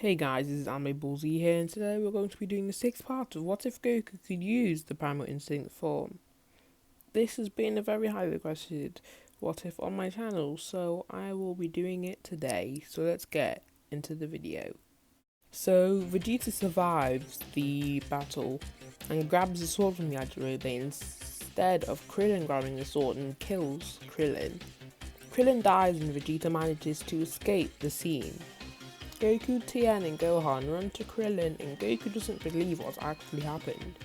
Hey guys, this is Ballsy here, and today we're going to be doing the sixth part of what if Goku could use the Primal Instinct form. This has been a very highly requested what if on my channel, so I will be doing it today. So let's get into the video. So Vegeta survives the battle and grabs the sword from the Yajirobe instead of Krillin grabbing the sword and kills Krillin. Krillin dies and Vegeta manages to escape the scene. Goku, Tien and Gohan run to Krillin and Goku doesn't believe what's actually happened.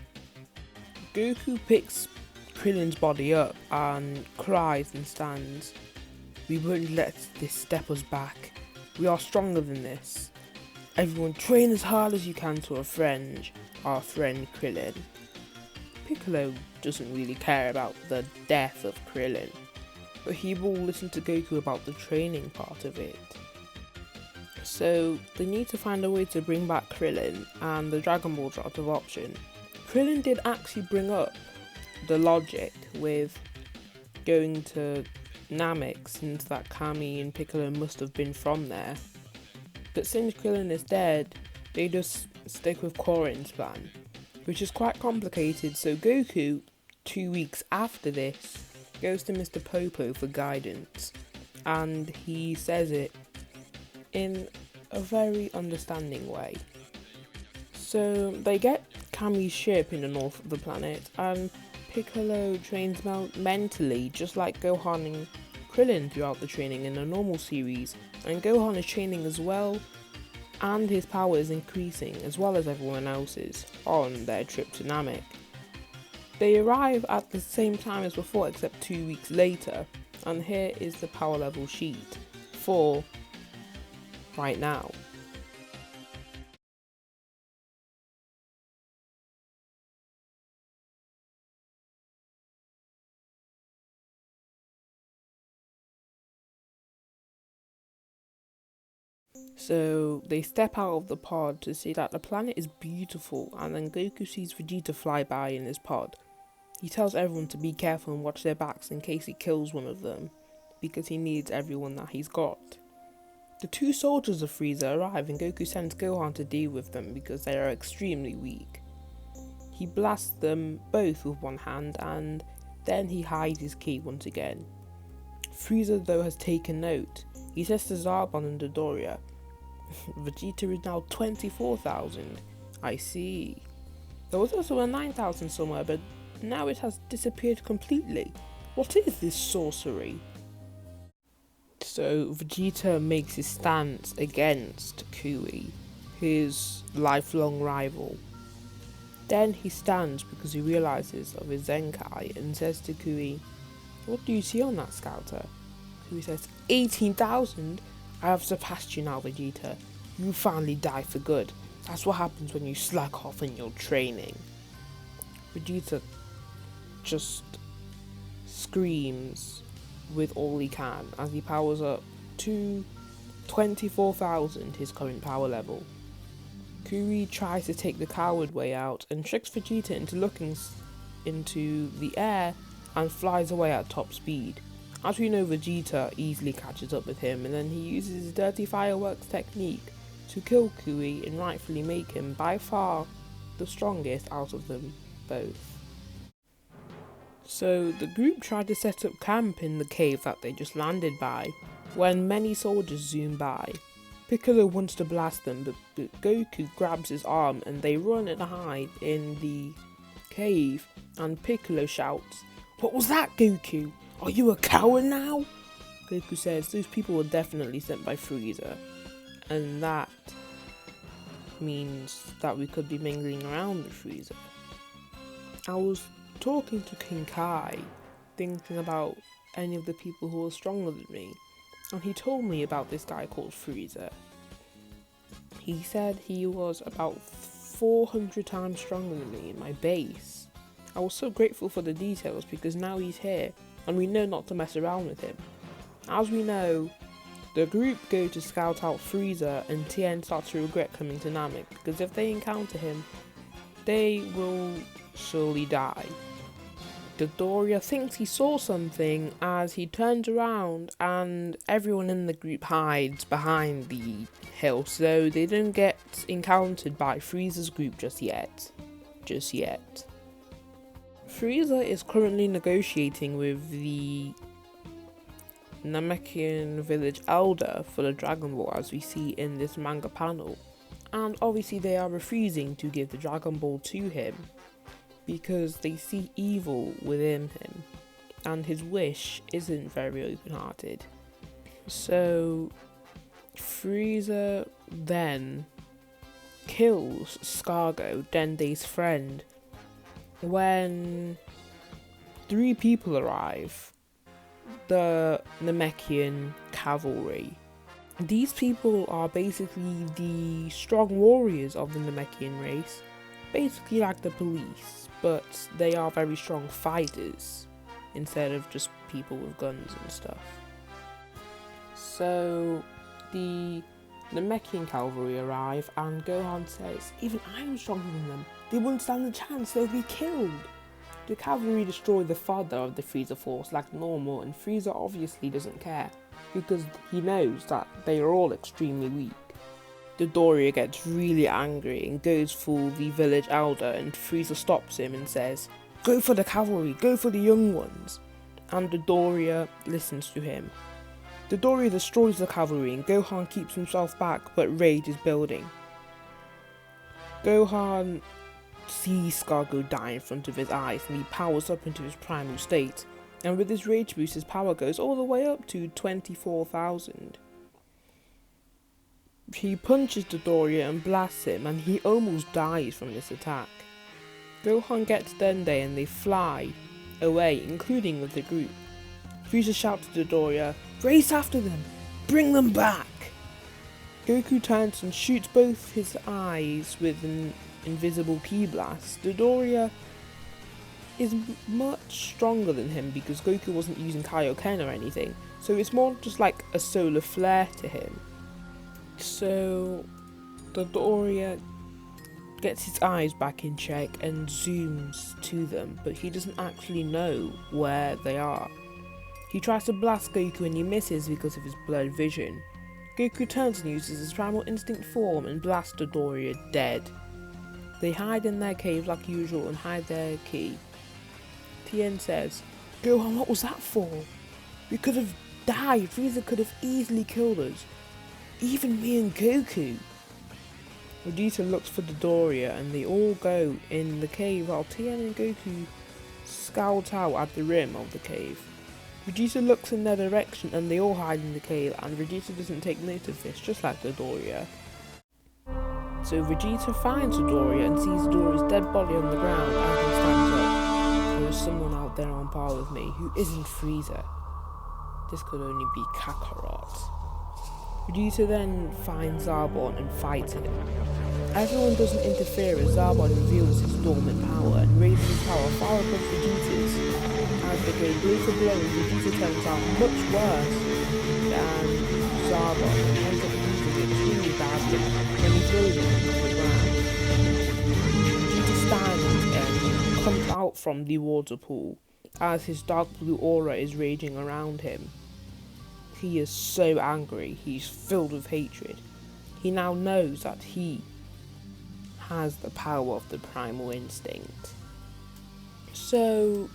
Goku picks Krillin's body up and cries and stands. "We won't let this step us back. We are stronger than this. Everyone train as hard as you can to avenge our friend Krillin." Piccolo doesn't really care about the death of Krillin, but he will listen to Goku about the training part of it. So they need to find a way to bring back Krillin, and the Dragon Balls are out of option. Krillin did actually bring up the logic with going to Namek, since that Kami and Piccolo must have been from there. But since Krillin is dead, they just stick with Korin's plan, which is quite complicated. So Goku, 2 weeks after this, goes to Mr. Popo for guidance, and he says it in a very understanding way. So they get Kami's ship in the north of the planet, and Piccolo trains mentally just like Gohan and Krillin throughout the training in the normal series, and Gohan is training as well, and his power is increasing as well as everyone else's on their trip to Namek. They arrive at the same time as before except 2 weeks later, and here is the power level sheet for right now. So they step out of the pod to see that the planet is beautiful, and then Goku sees Vegeta fly by in his pod. He tells everyone to be careful and watch their backs in case he kills one of them, because he needs everyone that he's got. The two soldiers of Frieza arrive and Goku sends Gohan to deal with them because they are extremely weak. He blasts them both with one hand, and then he hides his key once again. Frieza though has taken note. He says to Zarbon and Dodoria, "Vegeta is now 24,000. I see. There was also a 9,000 somewhere, but now it has disappeared completely. What is this sorcery?" So Vegeta makes his stance against Kui, his lifelong rival. Then he stands because he realizes of his Zenkai and says to Kui, "What do you see on that scouter?" Kui says, 18,000? I have surpassed you now, Vegeta. You finally die for good. That's what happens when you slack off in your training." Vegeta just screams with all he can as he powers up to 24,000, his current power level. Kui tries to take the coward way out and tricks Vegeta into looking into the air and flies away at top speed. As we know, Vegeta easily catches up with him, and then he uses his dirty fireworks technique to kill Kui and rightfully make him by far the strongest out of them both. So the group tried to set up camp in the cave that they just landed by, when many soldiers zoom by. Piccolo wants to blast them, but Goku grabs his arm and they run and hide in the cave, and Piccolo shouts, "What was that, Goku? Are you a coward now?" Goku says those people were definitely sent by Frieza, and that means that we could be mingling around with Frieza. I was talking to King Kai, thinking about any of the people who are stronger than me, and he told me about this guy called Frieza. He said he was about 400 times stronger than me in my base. I was so grateful for the details because now he's here and we know not to mess around with him. As we know, the group go to scout out Frieza, and Tien starts to regret coming to Namek because if they encounter him, they will surely die. Dodoria thinks he saw something as he turns around and everyone in the group hides behind the hill so they don't get encountered by Frieza's group just yet. Frieza is currently negotiating with the Namekian village elder for the Dragon Ball, as we see in this manga panel, and obviously they are refusing to give the Dragon Ball to him because they see evil within him and his wish isn't very open-hearted. So Frieza then kills Scargo, Dende's friend, when 3 people arrive, the Namekian cavalry. These people are basically the strong warriors of the Namekian race, basically like the police, but they are very strong fighters instead of just people with guns and stuff. So the Namekian cavalry arrive and Gohan says, "Even I'm stronger than them. They wouldn't stand a chance, they'll be killed." The cavalry destroy the fodder of the Frieza force like normal, and Frieza obviously doesn't care because he knows that they are all extremely weak. Dodoria gets really angry and goes for the village elder, and Frieza stops him and says, "Go for the cavalry, go for the young ones." And Dodoria listens to him. Dodoria destroys the cavalry and Gohan keeps himself back, but rage is building. Gohan sees Scargo die in front of his eyes and he powers up into his primal state, and with his rage boost his power goes all the way up to 24,000. He punches Dodoria and blasts him and he almost dies from this attack. Gohan gets Dende and they fly away, including with the group. Frieza shouts to Dodoria, "Race after them! Bring them back!" Goku turns and shoots both his eyes with an invisible ki blast. Dodoria is much stronger than him because Goku wasn't using Kaioken or anything, so it's more just like a solar flare to him. So Dodoria gets his eyes back in check and zooms to them, but he doesn't actually know where they are. He tries to blast Goku and he misses because of his blurred vision. Goku turns and uses his Primal Instinct form and blasts Dodoria dead. They hide in their cave like usual and hide their ki. Tien says, "Gohan, what was that for? We could have died. Frieza could have easily killed us. Even me and Goku." Vegeta looks for Dodoria and they all go in the cave while Tien and Goku scout out at the rim of the cave. Vegeta looks in their direction and they all hide in the cave, and Vegeta doesn't take note of this, just like Dodoria. So Vegeta finds Dodoria and sees Dodoria's dead body on the ground and he stands up. "There is someone out there on par with me who isn't Frieza. This could only be Kakarot." Vegeta then finds Zarbon and fights him. Everyone doesn't interfere as Zarbon reveals his dormant power and raises his power far above Vegeta's. As they go blow for blow, Vegeta turns out much worse than Zarbon and ends up losing extremely badly when he throws him into the ground. Vegeta stands and comes out from the water pool as his dark blue aura is raging around him. He is so angry, he's filled with hatred. He now knows that he has the power of the Primal Instinct. So,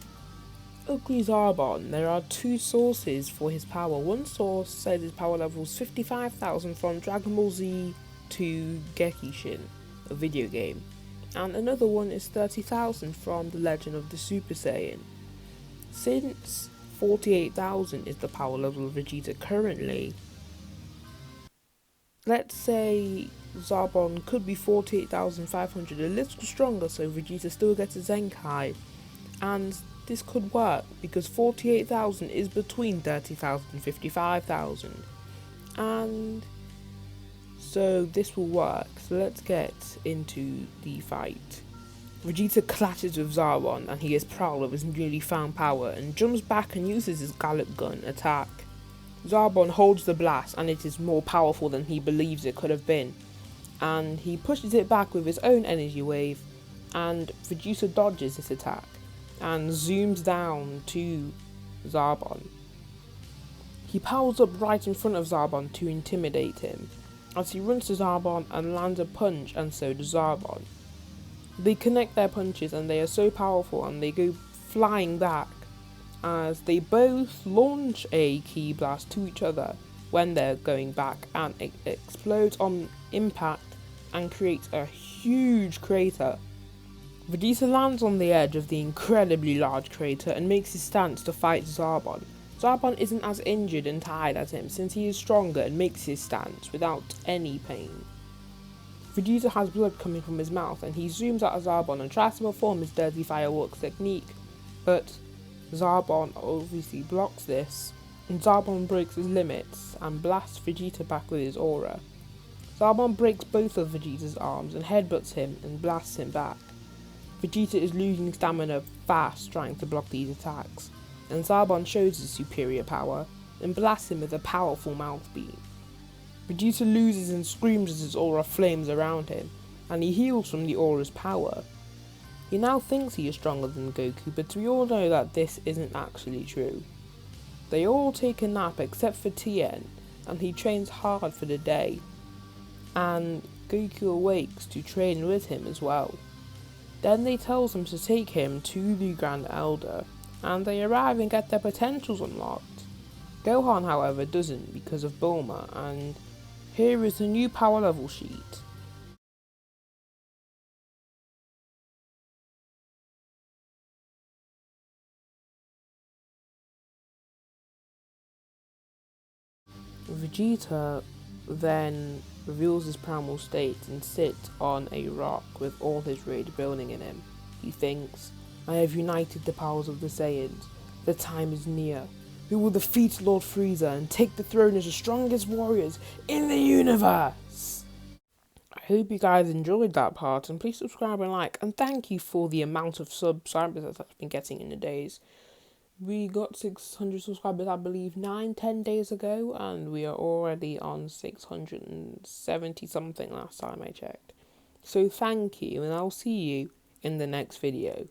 Ugly Zarbon, there are 2 sources for his power. One source says his power level is 55,000 from Dragon Ball Z to Gekishin, a video game. And another one is 30,000 from The Legend of the Super Saiyan. Since 48,000 is the power level of Vegeta currently, let's say Zarbon could be 48,500, a little stronger, so Vegeta still gets a Zenkai, and this could work because 48,000 is between 30,000 and 55,000, and so this will work. So let's get into the fight. Vegeta clashes with Zarbon and he is proud of his newly found power and jumps back and uses his Gallop Gun attack. Zarbon holds the blast and it is more powerful than he believes it could have been, and he pushes it back with his own energy wave and Vegeta dodges this attack. and zooms down to Zarbon. He powers up right in front of Zarbon to intimidate him, as he runs to Zarbon and lands a punch, and so does Zarbon. They connect their punches and they are so powerful, and they go flying back as they both launch a ki blast to each other when they're going back, and it explodes on impact and creates a huge crater. Vegeta lands on the edge of the incredibly large crater and makes his stance to fight Zarbon. Zarbon isn't as injured and tired as him, since he is stronger and makes his stance without any pain. Vegeta has blood coming from his mouth, and he zooms at Zarbon and tries to perform his dirty fireworks technique, but Zarbon obviously blocks this, and Zarbon breaks his limits and blasts Vegeta back with his aura. Zarbon breaks both of Vegeta's arms and headbutts him and blasts him back. Vegeta is losing stamina fast trying to block these attacks, and Zarbon shows his superior power and blasts him with a powerful mouth beam. Vegeta loses and screams as his aura flames around him, and he heals from the aura's power. He now thinks he is stronger than Goku, but we all know that this isn't actually true. They all take a nap except for Tien, and he trains hard for the day, and Goku awakes to train with him as well. Then they tell him to take him to the Grand Elder, and they arrive and get their potentials unlocked. Gohan, however, doesn't because of Bulma, and here is the new power level sheet. Vegeta then reveals his primal state and sits on a rock with all his rage building in him. He thinks, "I have united the powers of the Saiyans. The time is near. We will defeat Lord Frieza and take the throne as the strongest warriors in the universe." I hope you guys enjoyed that part, and please subscribe and like, and thank you for the amount of subscribers that I've been getting in the days. We got 600 subscribers, I believe, 10 days ago, and we are already on 670 something last time I checked. So thank you, and I'll see you in the next video.